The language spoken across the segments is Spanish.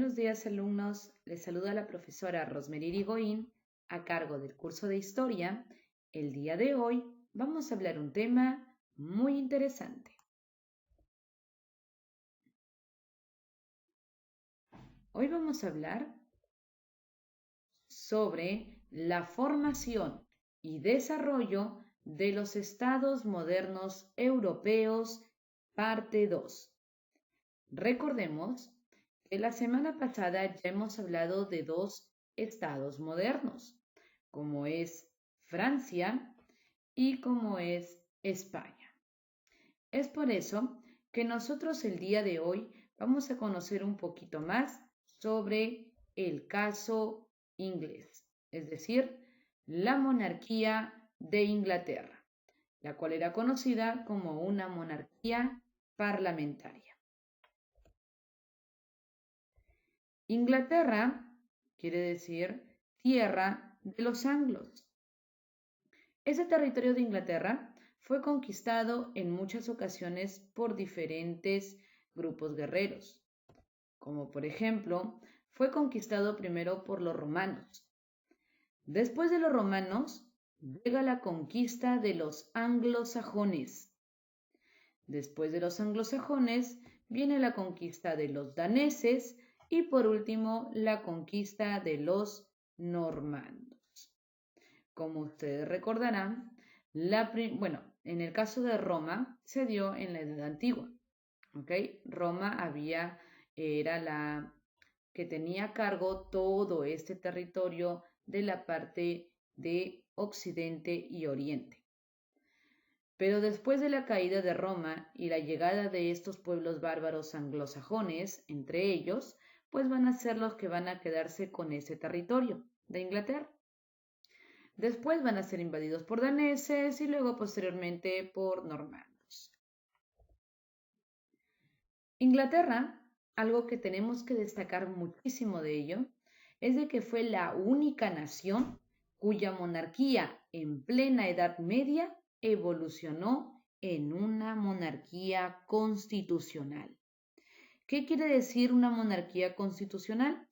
Buenos días, alumnos. Les saluda la profesora Rosemary Irigoyen a cargo del curso de Historia. El día de hoy vamos a hablar un tema muy interesante. Hoy vamos a hablar sobre la formación y desarrollo de los estados modernos europeos, parte 2. Recordemos que la semana pasada ya hemos hablado de dos estados modernos, como es Francia y como es España. Es por eso que nosotros el día de hoy vamos a conocer un poquito más sobre el caso inglés, es decir, la monarquía de Inglaterra, la cual era conocida como una monarquía parlamentaria. Inglaterra quiere decir tierra de los anglos. Ese territorio de Inglaterra fue conquistado en muchas ocasiones por diferentes grupos guerreros, como por ejemplo fue conquistado primero por los romanos. Después de los romanos llega la conquista de los anglosajones. Después de los anglosajones viene la conquista de los daneses y por último la conquista de los normandos. Como ustedes recordarán, en el caso de Roma se dio en la Edad Antigua. Roma era la que tenía a cargo todo este territorio de la parte de Occidente y Oriente. Pero después de la caída de Roma y la llegada de estos pueblos bárbaros anglosajones, entre ellos, pues van a ser los que van a quedarse con ese territorio de Inglaterra. Después van a ser invadidos por daneses y luego posteriormente por normandos. Inglaterra, algo que tenemos que destacar muchísimo de ello, es de que fue la única nación cuya monarquía en plena Edad Media evolucionó en una monarquía constitucional. ¿Qué quiere decir una monarquía constitucional?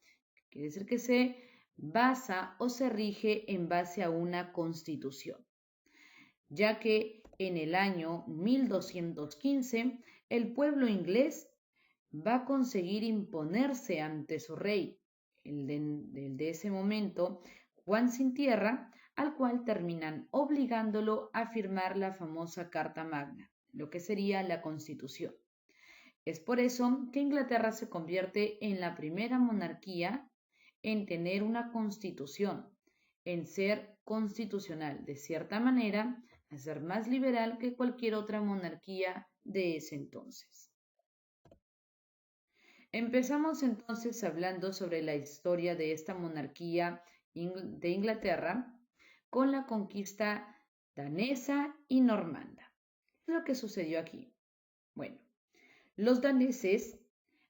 Quiere decir que se basa o se rige en base a una constitución, ya que en el año 1215 el pueblo inglés va a conseguir imponerse ante su rey, el de ese momento, Juan Sin Tierra, al cual terminan obligándolo a firmar la famosa Carta Magna, lo que sería la Constitución. Es por eso que Inglaterra se convierte en la primera monarquía en tener una constitución, en ser constitucional, de cierta manera, a ser más liberal que cualquier otra monarquía de ese entonces. Empezamos entonces hablando sobre la historia de esta monarquía de Inglaterra con la conquista danesa y normanda. ¿Qué es lo que sucedió aquí? Bueno, los daneses,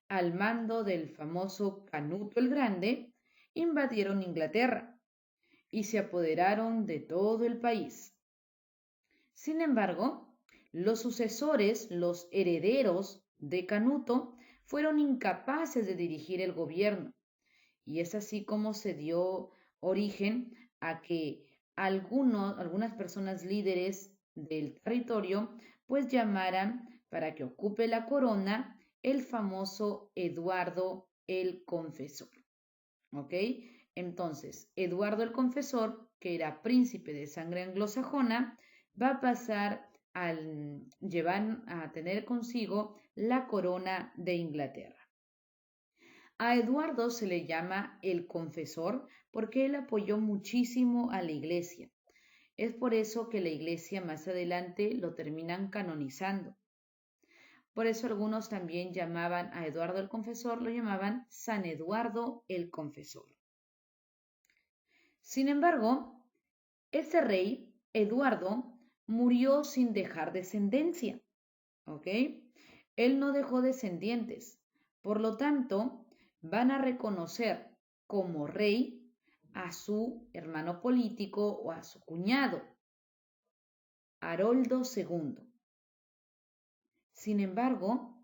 al mando del famoso Canuto el Grande, invadieron Inglaterra y se apoderaron de todo el país. Sin embargo, los sucesores, los herederos de Canuto, fueron incapaces de dirigir el gobierno, y es así como se dio origen a que algunas personas líderes del territorio pues llamaran para que ocupe la corona el famoso Eduardo el Confesor. ¿Ok? Entonces, Eduardo el Confesor, que era príncipe de sangre anglosajona, va a pasar a tener consigo la corona de Inglaterra. A Eduardo se le llama el confesor porque él apoyó muchísimo a la iglesia. Es por eso que la iglesia más adelante lo terminan canonizando. Por eso algunos también llamaban a Eduardo el Confesor, lo llamaban San Eduardo el Confesor. Sin embargo, ese rey, Eduardo, murió sin dejar descendencia. ¿Ok? Él no dejó descendientes. Por lo tanto, van a reconocer como rey a su hermano político o a su cuñado, Haroldo II. Sin embargo,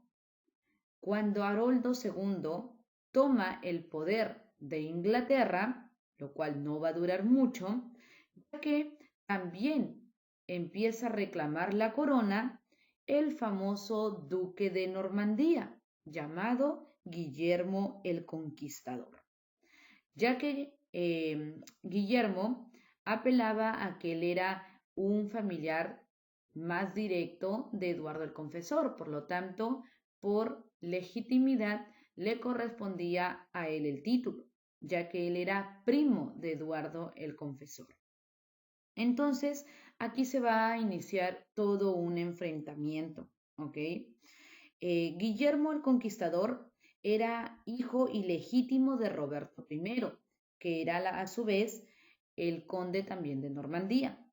cuando Haroldo II toma el poder de Inglaterra, lo cual no va a durar mucho, ya que también empieza a reclamar la corona el famoso duque de Normandía, llamado Guillermo el Conquistador, ya que Guillermo apelaba a que él era un familiar más directo de Eduardo el Confesor, por lo tanto, por legitimidad le correspondía a él el título, ya que él era primo de Eduardo el Confesor. Entonces, aquí se va a iniciar todo un enfrentamiento, ¿ok? Guillermo el Conquistador era hijo ilegítimo de Roberto I, que era a su vez el conde también de Normandía.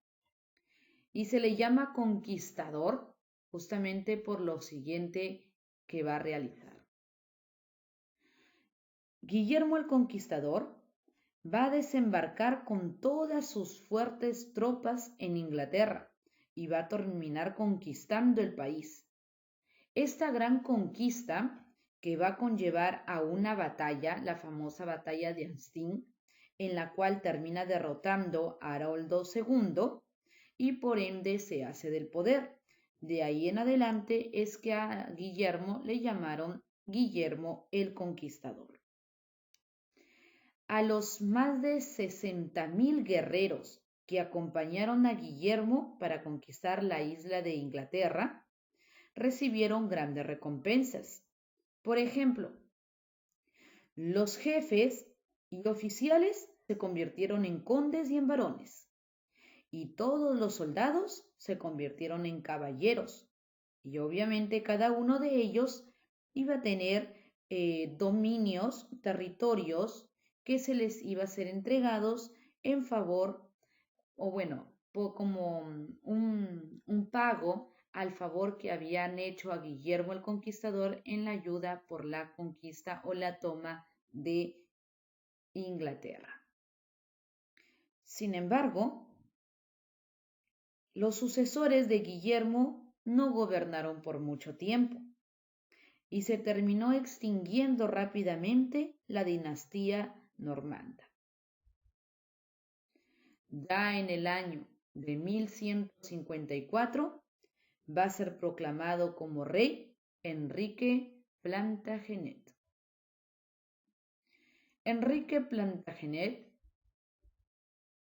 Y se le llama conquistador justamente por lo siguiente que va a realizar. Guillermo el Conquistador va a desembarcar con todas sus fuertes tropas en Inglaterra y va a terminar conquistando el país. Esta gran conquista que va a conllevar a una batalla, la famosa batalla de Hastings, en la cual termina derrotando a Haroldo II y por ende se hace del poder. De ahí en adelante es que a Guillermo le llamaron Guillermo el Conquistador. A los más de 60.000 guerreros que acompañaron a Guillermo para conquistar la isla de Inglaterra, recibieron grandes recompensas. Por ejemplo, los jefes y oficiales se convirtieron en condes y en barones, y todos los soldados se convirtieron en caballeros, y obviamente cada uno de ellos iba a tener dominios, territorios que se les iba a ser entregados en favor, o bueno, como un pago al favor que habían hecho a Guillermo el Conquistador en la ayuda por la conquista o la toma de Inglaterra. Sin embargo, los sucesores de Guillermo no gobernaron por mucho tiempo y se terminó extinguiendo rápidamente la dinastía normanda. Ya en el año de 1154 va a ser proclamado como rey Enrique Plantagenet. Enrique Plantagenet,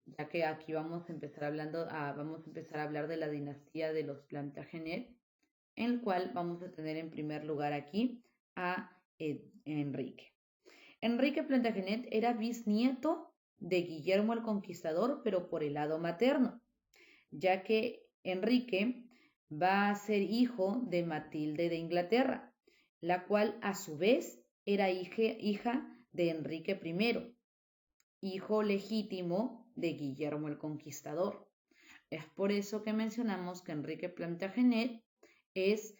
ya que aquí vamos a empezar a hablar de la dinastía de los Plantagenet, en el cual vamos a tener en primer lugar aquí a Enrique. Enrique Plantagenet era bisnieto de Guillermo el Conquistador, pero por el lado materno, ya que Enrique va a ser hijo de Matilde de Inglaterra, la cual a su vez era hija de Enrique I, hijo legítimo de Guillermo el Conquistador. Es por eso que mencionamos que Enrique Plantagenet es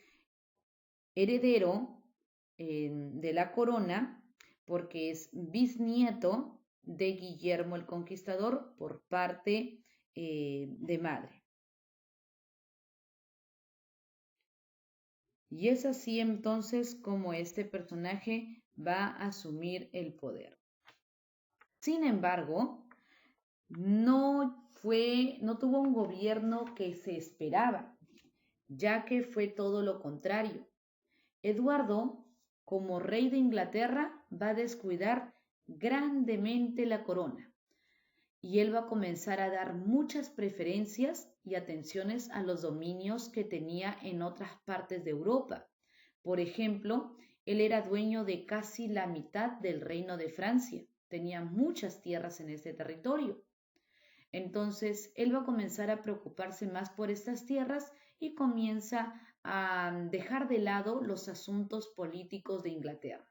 heredero de la corona porque es bisnieto de Guillermo el Conquistador por parte de madre. Y es así entonces como este personaje va a asumir el poder. Sin embargo, no tuvo un gobierno que se esperaba, ya que fue todo lo contrario. Eduardo, como rey de Inglaterra, va a descuidar grandemente la corona y él va a comenzar a dar muchas preferencias y atenciones a los dominios que tenía en otras partes de Europa. Por ejemplo, él era dueño de casi la mitad del reino de Francia, tenía muchas tierras en este territorio. Entonces, él va a comenzar a preocuparse más por estas tierras y comienza a dejar de lado los asuntos políticos de Inglaterra.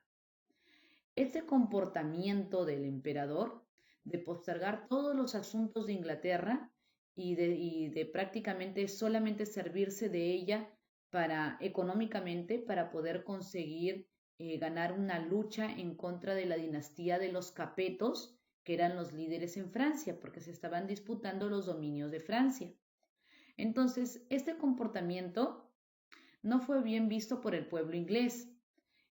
Este comportamiento del emperador de postergar todos los asuntos de Inglaterra y de prácticamente solamente servirse de ella económicamente para poder conseguir ganar una lucha en contra de la dinastía de los Capetos, que eran los líderes en Francia, porque se estaban disputando los dominios de Francia. Entonces, este comportamiento no fue bien visto por el pueblo inglés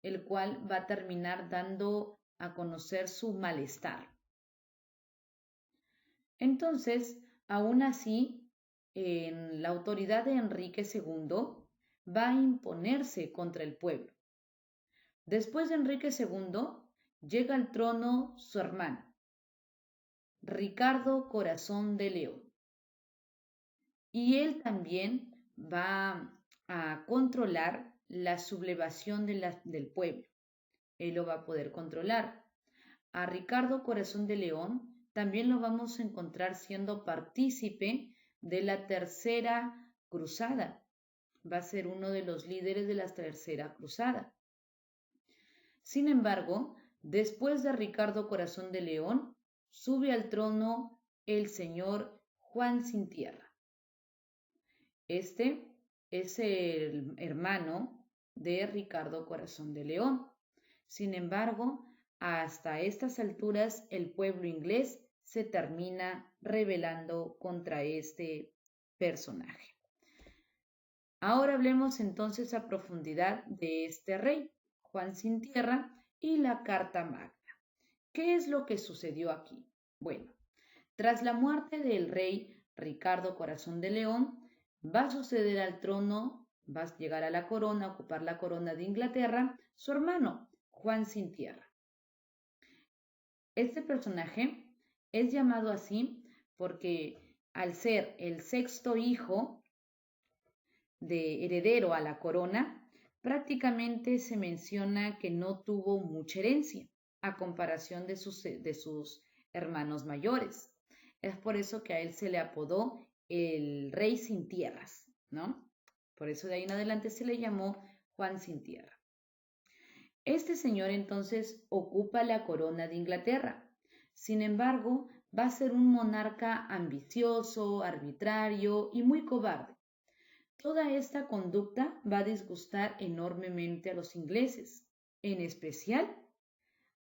el cual va a terminar dando a conocer su malestar. Entonces, aún así, la autoridad de Enrique II va a imponerse contra el pueblo. Después de Enrique II, llega al trono su hermano, Ricardo Corazón de León. Y él también va a controlar la sublevación del pueblo. Él lo va a poder controlar. A Ricardo Corazón de León también lo vamos a encontrar siendo partícipe de la Tercera Cruzada. Va a ser uno de los líderes de la Tercera Cruzada. Sin embargo, después de Ricardo Corazón de León, sube al trono el señor Juan Sin Tierra. Este es el hermano de Ricardo Corazón de León. Sin embargo, hasta estas alturas el pueblo inglés se termina rebelando contra este personaje. Ahora hablemos entonces a profundidad de este rey, Juan Sin Tierra, y la Carta Magna. ¿Qué es lo que sucedió aquí? Bueno, tras la muerte del rey Ricardo Corazón de León, va a suceder al trono, va a llegar a la corona, a ocupar la corona de Inglaterra, su hermano, Juan Sin Tierra. Este personaje es llamado así porque al ser el sexto hijo de heredero a la corona, prácticamente se menciona que no tuvo mucha herencia a comparación de sus hermanos mayores. Es por eso que a él se le apodó el rey sin tierras, ¿no? Por eso de ahí en adelante se le llamó Juan Sin Tierra. Este señor entonces ocupa la corona de Inglaterra. Sin embargo, va a ser un monarca ambicioso, arbitrario y muy cobarde. Toda esta conducta va a disgustar enormemente a los ingleses, en especial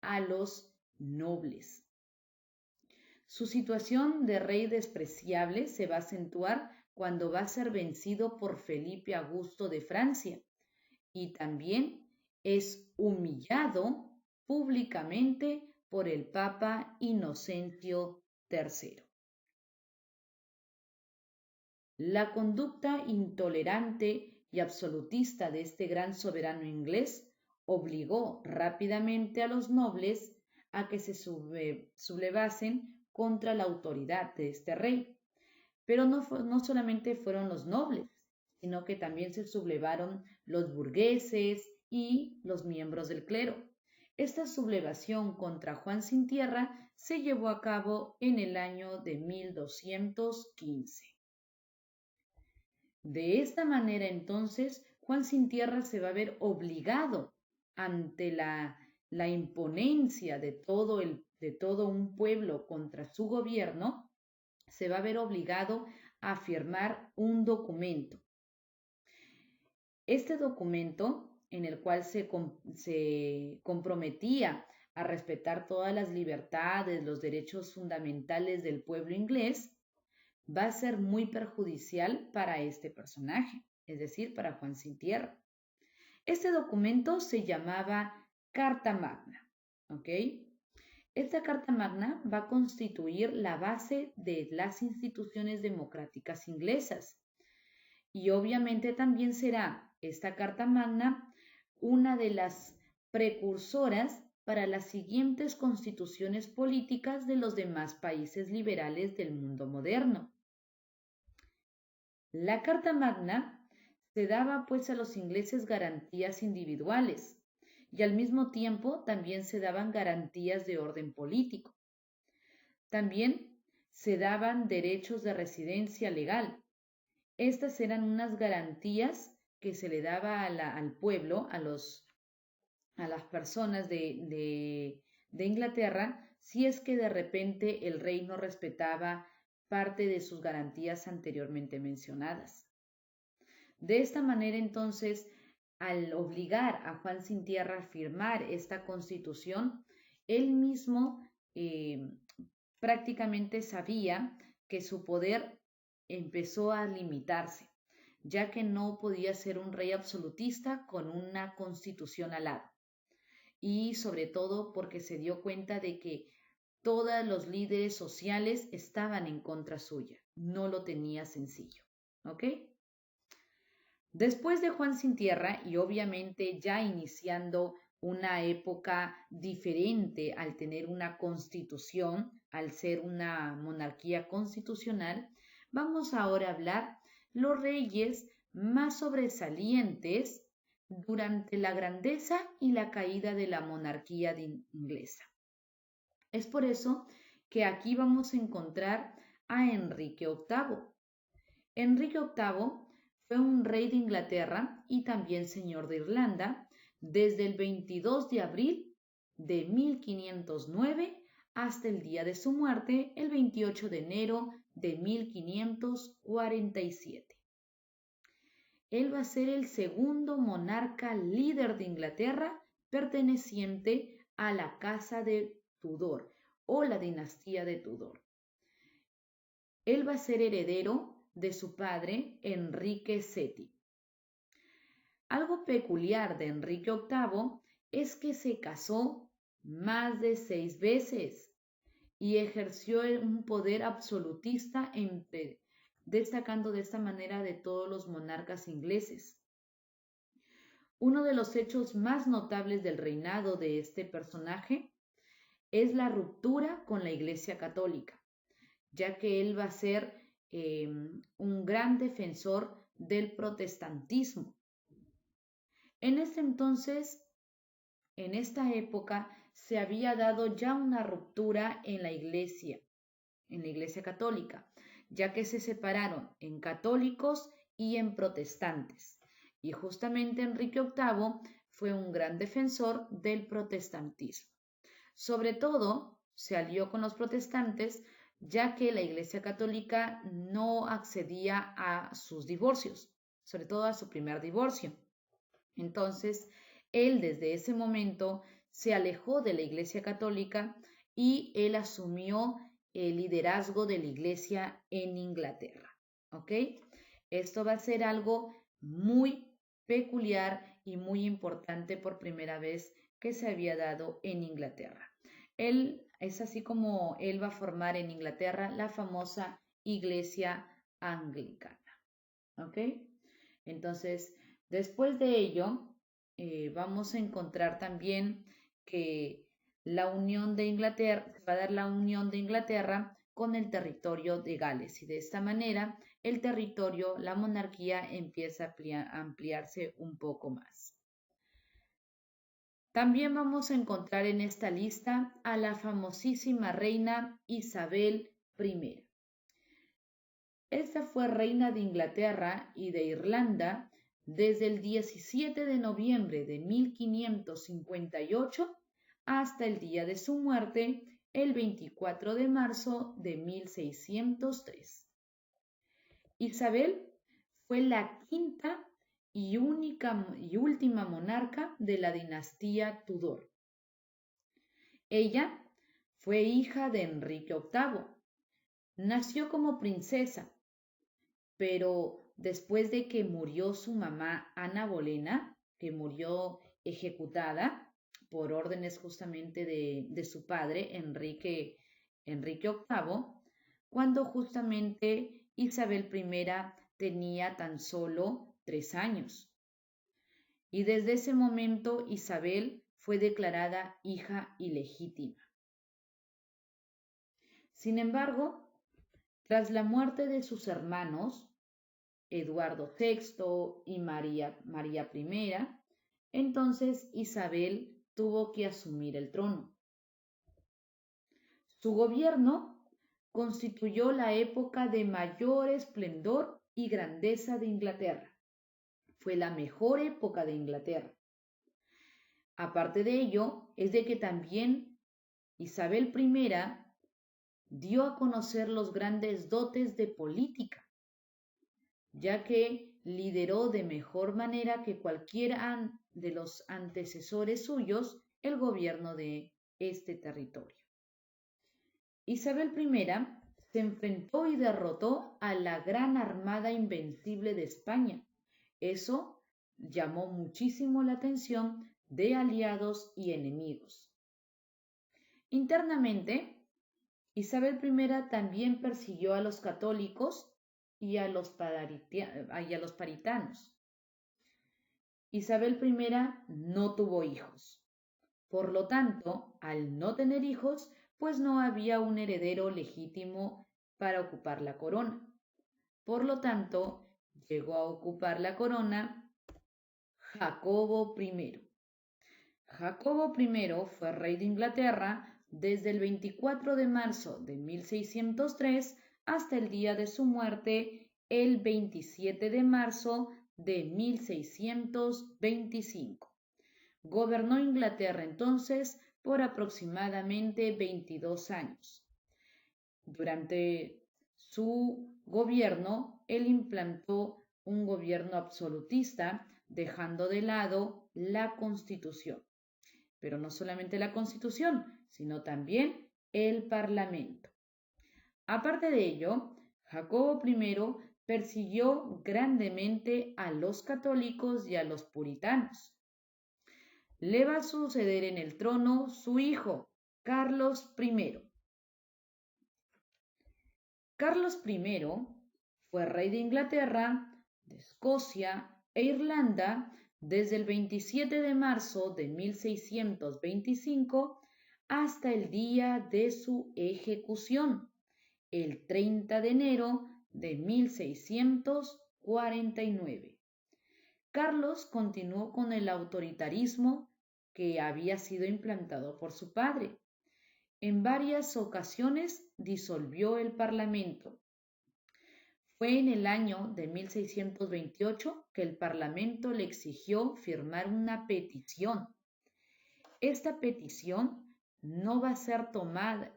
a los nobles. Su situación de rey despreciable se va a acentuar cuando va a ser vencido por Felipe Augusto de Francia y también es humillado públicamente por el Papa Inocencio III. La conducta intolerante y absolutista de este gran soberano inglés obligó rápidamente a los nobles a que se sublevasen contra la autoridad de este rey. Pero no solamente fueron los nobles, sino que también se sublevaron los burgueses y los miembros del clero. Esta sublevación contra Juan Sin Tierra se llevó a cabo en el año de 1215. De esta manera, entonces, Juan Sin Tierra se va a ver obligado ante la imponencia de todo un pueblo contra su gobierno, se va a ver obligado a firmar un documento. Este documento, en el cual se comprometía a respetar todas las libertades, los derechos fundamentales del pueblo inglés, va a ser muy perjudicial para este personaje, es decir, para Juan Sin Tierra. Este documento se llamaba Carta Magna, ¿ok? Esta Carta Magna va a constituir la base de las instituciones democráticas inglesas y obviamente también será esta Carta Magna una de las precursoras para las siguientes constituciones políticas de los demás países liberales del mundo moderno. La Carta Magna se daba pues a los ingleses garantías individuales y al mismo tiempo también se daban garantías de orden político. También se daban derechos de residencia legal. Estas eran unas garantías que se le daba al pueblo, a las personas de Inglaterra, si es que de repente el rey no respetaba parte de sus garantías anteriormente mencionadas. De esta manera, entonces, al obligar a Juan Sin Tierra a firmar esta constitución, él mismo prácticamente sabía que su poder empezó a limitarse, ya que no podía ser un rey absolutista con una constitución al lado. y sobre todo porque se dio cuenta de que todos los líderes sociales estaban en contra suya. No lo tenía sencillo. ¿Ok? Después de Juan Sin Tierra y obviamente ya iniciando una época diferente al tener una constitución, al ser una monarquía constitucional, vamos ahora a hablar los reyes más sobresalientes durante la grandeza y la caída de la monarquía inglesa. Es por eso que aquí vamos a encontrar a Enrique VIII. Enrique VIII fue un rey de Inglaterra y también señor de Irlanda desde el 22 de abril de 1509 hasta el día de su muerte, el 28 de enero de 1547. Él va a ser el segundo monarca líder de Inglaterra perteneciente a la Casa de Tudor o la dinastía de Tudor. Él va a ser heredero de su padre Enrique VII. Algo peculiar de Enrique VIII es que se casó más de 6 veces y ejerció un poder absolutista destacando de esta manera de todos los monarcas ingleses. Uno de los hechos más notables del reinado de este personaje es la ruptura con la Iglesia Católica, ya que él va a ser un gran defensor del protestantismo. En ese entonces, en esta época, se había dado ya una ruptura en la Iglesia Católica, ya que se separaron en católicos y en protestantes. Y justamente Enrique VIII fue un gran defensor del protestantismo. Sobre todo, se alió con los protestantes, ya que la Iglesia Católica no accedía a sus divorcios, sobre todo a su primer divorcio. Entonces, él desde ese momento se alejó de la Iglesia Católica y él asumió el liderazgo de la Iglesia en Inglaterra. ¿Ok? Esto va a ser algo muy peculiar y muy importante por primera vez que se había dado en Inglaterra. Es así como él va a formar en Inglaterra la famosa Iglesia Anglicana. ¿Ok? Entonces, después de ello, vamos a encontrar también que la unión de Inglaterra, va a dar la unión de Inglaterra con el territorio de Gales y de esta manera el territorio, la monarquía empieza a ampliarse un poco más. También vamos a encontrar en esta lista a la famosísima reina Isabel I. Esta fue reina de Inglaterra y de Irlanda desde el 17 de noviembre de 1558 hasta el día de su muerte, el 24 de marzo de 1603. Isabel fue la quinta y última monarca de la dinastía Tudor. Ella fue hija de Enrique VIII. Nació como princesa, pero después de que murió su mamá Ana Bolena, que murió ejecutada por órdenes justamente de su padre, Enrique VIII, cuando justamente Isabel I tenía tan solo 3 años. Y desde ese momento Isabel fue declarada hija ilegítima. Sin embargo, tras la muerte de sus hermanos, Eduardo VI y María I, entonces Isabel tuvo que asumir el trono. Su gobierno constituyó la época de mayor esplendor y grandeza de Inglaterra. Fue la mejor época de Inglaterra. Aparte de ello, es de que también Isabel I dio a conocer los grandes dotes de política, ya que lideró de mejor manera que cualquiera de los antecesores suyos el gobierno de este territorio. Isabel I se enfrentó y derrotó a la gran armada invencible de España. Eso llamó muchísimo la atención de aliados y enemigos. Internamente, Isabel I también persiguió a los católicos y a los paritanos. Isabel I no tuvo hijos. Por lo tanto, al no tener hijos, pues no había un heredero legítimo para ocupar la corona. Por lo tanto, llegó a ocupar la corona Jacobo I. Jacobo I fue rey de Inglaterra desde el 24 de marzo de 1603 hasta el día de su muerte, el 27 de marzo de 1625. Gobernó Inglaterra entonces por aproximadamente 22 años. Durante su gobierno, él implantó un gobierno absolutista, dejando de lado la Constitución. Pero no solamente la Constitución, sino también el Parlamento. Aparte de ello, Jacobo I persiguió grandemente a los católicos y a los puritanos. Le va a suceder en el trono su hijo, Carlos I. Carlos I fue rey de Inglaterra, de Escocia e Irlanda desde el 27 de marzo de 1625 hasta el día de su ejecución, el 30 de enero de 1649. Carlos continuó con el autoritarismo que había sido implantado por su padre. En varias ocasiones disolvió el Parlamento. Fue en el año de 1628 que el Parlamento le exigió firmar una petición. Esta petición no va a ser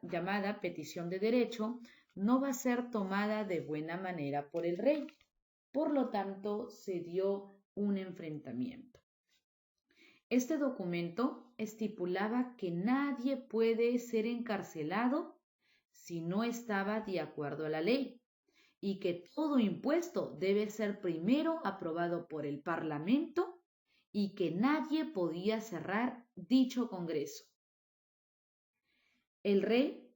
llamada petición de derecho, no va a ser tomada de buena manera por el rey. Por lo tanto, se dio un enfrentamiento. Este documento estipulaba que nadie puede ser encarcelado si no estaba de acuerdo a la ley y que todo impuesto debe ser primero aprobado por el Parlamento y que nadie podía cerrar dicho Congreso. El rey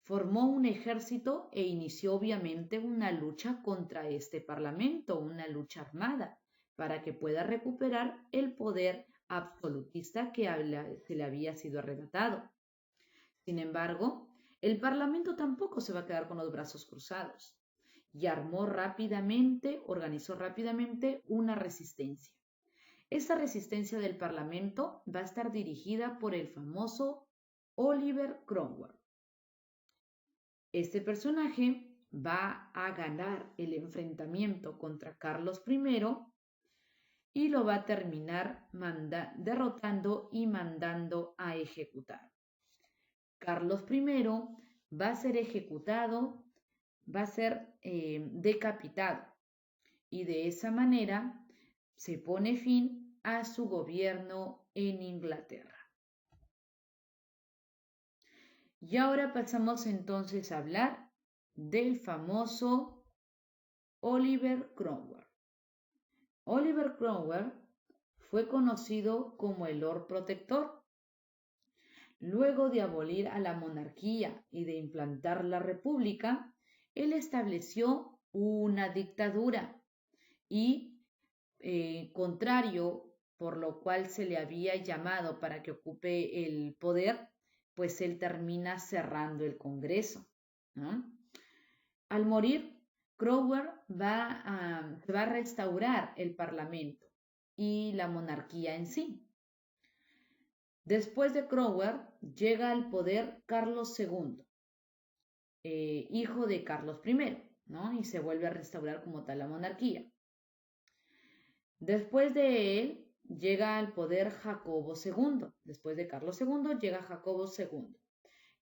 formó un ejército e inició obviamente una lucha contra este Parlamento, una lucha armada, para que pueda recuperar el poder absolutista que se le había sido arrebatado. Sin embargo, el Parlamento tampoco se va a quedar con los brazos cruzados y organizó rápidamente una resistencia. Esta resistencia del Parlamento va a estar dirigida por el famoso Oliver Cromwell. Este personaje va a ganar el enfrentamiento contra Carlos I y lo va a terminar derrotando y mandando a ejecutar. Carlos I va a ser ejecutado, va a ser decapitado y de esa manera se pone fin a su gobierno en Inglaterra. Y ahora pasamos entonces a hablar del famoso Oliver Cromwell. Oliver Cromwell fue conocido como el Lord Protector. Luego de abolir a la monarquía y de implantar la república, él estableció una dictadura y, contrario por lo cual se le había llamado para que ocupe el poder, pues él termina cerrando el Congreso, ¿no? Al morir, Cromwell se va a restaurar el Parlamento y la monarquía en sí. Después de Cromwell llega al poder Carlos II, hijo de Carlos I, ¿no? Y se vuelve a restaurar como tal la monarquía. Después de él llega al poder Jacobo II. Después de Carlos II llega Jacobo II,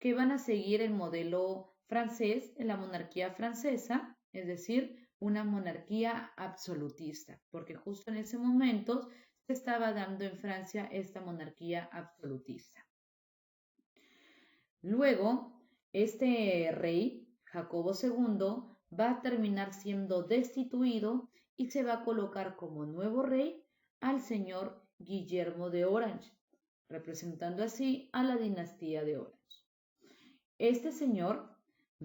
que van a seguir el modelo francés en la monarquía francesa, es decir, una monarquía absolutista, porque justo en ese momento se estaba dando en Francia esta monarquía absolutista. Luego, este rey, Jacobo II, va a terminar siendo destituido y se va a colocar como nuevo rey al señor Guillermo de Orange, representando así a la dinastía de Orange. Este señor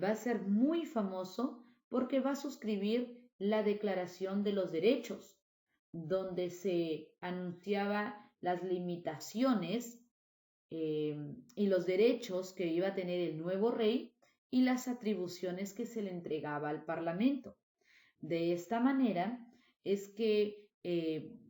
va a ser muy famoso porque va a suscribir la Declaración de los Derechos, donde se anunciaba las limitaciones y los derechos que iba a tener el nuevo rey y las atribuciones que se le entregaba al Parlamento. De esta manera es que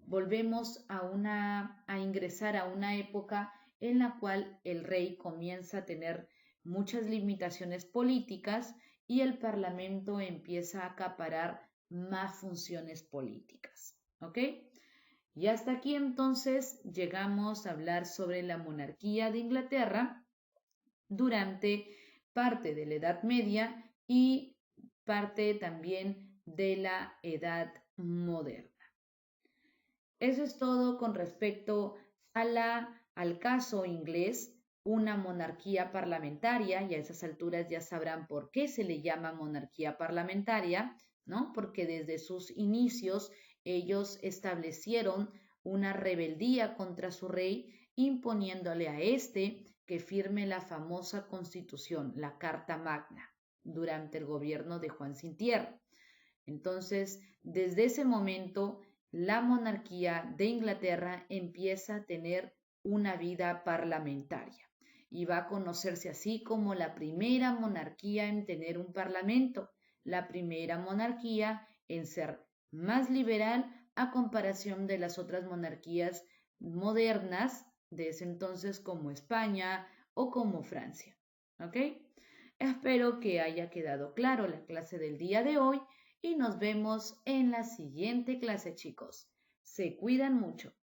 volvemos a ingresar a una época en la cual el rey comienza a tener muchas limitaciones políticas y el Parlamento empieza a acaparar más funciones políticas. ¿Ok? Y hasta aquí entonces llegamos a hablar sobre la monarquía de Inglaterra durante parte de la Edad Media y parte también de la Edad Moderna. Eso es todo con respecto al caso inglés, una monarquía parlamentaria, y a esas alturas ya sabrán por qué se le llama monarquía parlamentaria, ¿no? Porque desde sus inicios ellos establecieron una rebeldía contra su rey, imponiéndole a éste que firme la famosa Constitución, la Carta Magna, durante el gobierno de Juan Sin Tierra. Entonces, desde ese momento, la monarquía de Inglaterra empieza a tener una vida parlamentaria y va a conocerse así como la primera monarquía en tener un parlamento, la primera monarquía en ser más liberal a comparación de las otras monarquías modernas de ese entonces como España o como Francia. ¿Ok? Espero que haya quedado claro la clase del día de hoy y nos vemos en la siguiente clase, chicos. Se cuidan mucho.